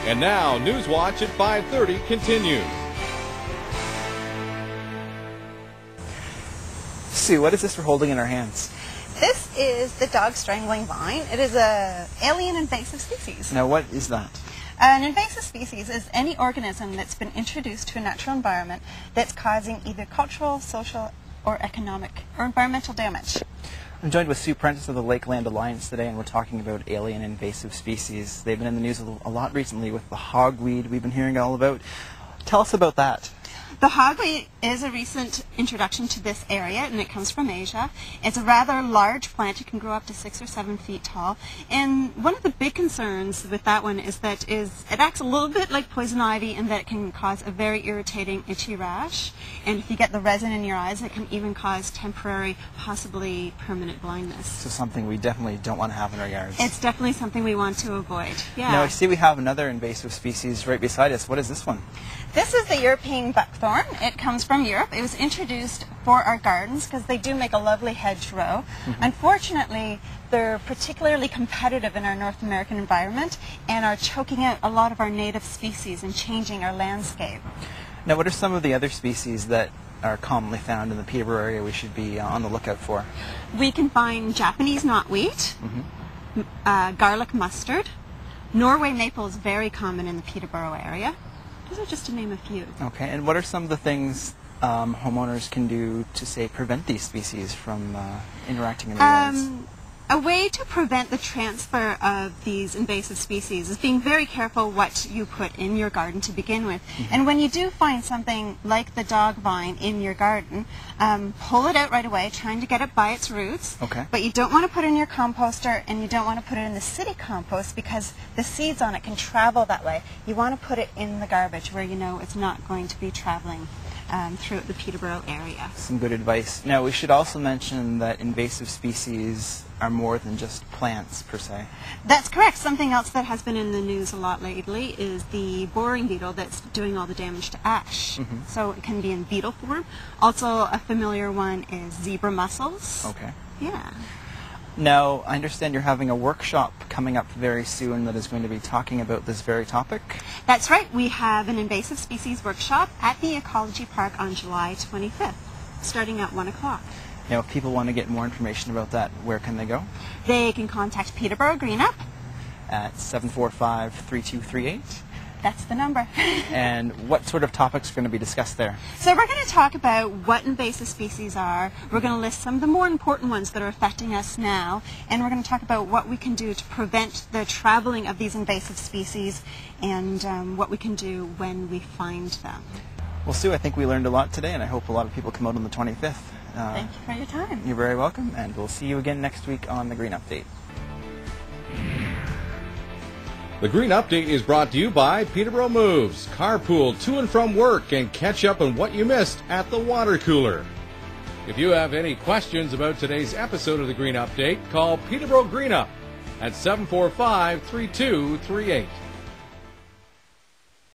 And now, Newswatch at 5:30 continues. Sue, what is this we're holding in our hands? This is the dog strangling vine. It is an alien invasive species. Now, what is that? An invasive species is any organism that's been introduced to a natural environment that's causing either cultural, social, or economic or environmental damage. I'm joined with Sue Prentice of the Lakeland Alliance today, and we're talking about alien invasive species. They've been in the news a lot recently with the hogweed we've been hearing all about. Tell us about that. The hogweed is a recent introduction to this area, and it comes from Asia. It's a rather large plant. It can grow up to 6 or 7 feet tall. And one of the big concerns with that one is that it acts a little bit like poison ivy in that it can cause a very irritating, itchy rash. And if you get the resin in your eyes, it can even cause temporary, possibly permanent blindness. So something we definitely don't want to have in our yards. It's definitely something we want to avoid. Yeah. Now, I see we have another invasive species right beside us. What is this one? This is the European buckthorn. It comes from Europe. It was introduced for our gardens because they do make a lovely hedgerow. Unfortunately, they're particularly competitive in our North American environment and are choking out a lot of our native species and changing our landscape. Now, what are some of the other species that are commonly found in the Peterborough area we should be on the lookout for? We can find Japanese knotweed, garlic mustard. Norway maple is very common in the Peterborough area. Those are just to name a few. Okay, and what are some of the things homeowners can do to, say, prevent these species from interacting in their yards? A way to prevent the transfer of these invasive species is being very careful what you put in your garden to begin with. And when you do find something like the dog vine in your garden, pull it out right away, trying to get it by its roots. Okay. But you don't want to put it in your composter, and you don't want to put it in the city compost because the seeds on it can travel that way. You want to put it in the garbage where you know it's not going to be traveling throughout the Peterborough area. Some good advice. Now, we should also mention that invasive species are more than just plants, per se. That's correct. Something else that has been in the news a lot lately is the boring beetle that's doing all the damage to ash. So it can be in beetle form. Also, a familiar one is zebra mussels. Okay. Yeah. Now, I understand you're having a workshop coming up very soon that is going to be talking about this very topic. That's right. We have an invasive species workshop at the Ecology Park on July 25th, starting at 1 o'clock. Now, if people want to get more information about that, where can they go? They can contact Peterborough Greenup at 745-3238. That's the number. And what sort of topics are going to be discussed there? So we're going to talk about what invasive species are. We're going to list some of the more important ones that are affecting us now. And we're going to talk about what we can do to prevent the traveling of these invasive species and what we can do when we find them. Well, Sue, I think we learned a lot today, and I hope a lot of people come out on the 25th. Thank you for your time. You're very welcome, and we'll see you again next week on The Green Update. The Green Update is brought to you by Peterborough Moves. Carpool to and from work and catch up on what you missed at the water cooler. If you have any questions about today's episode of The Green Update, call Peterborough Greenup at 745-3238.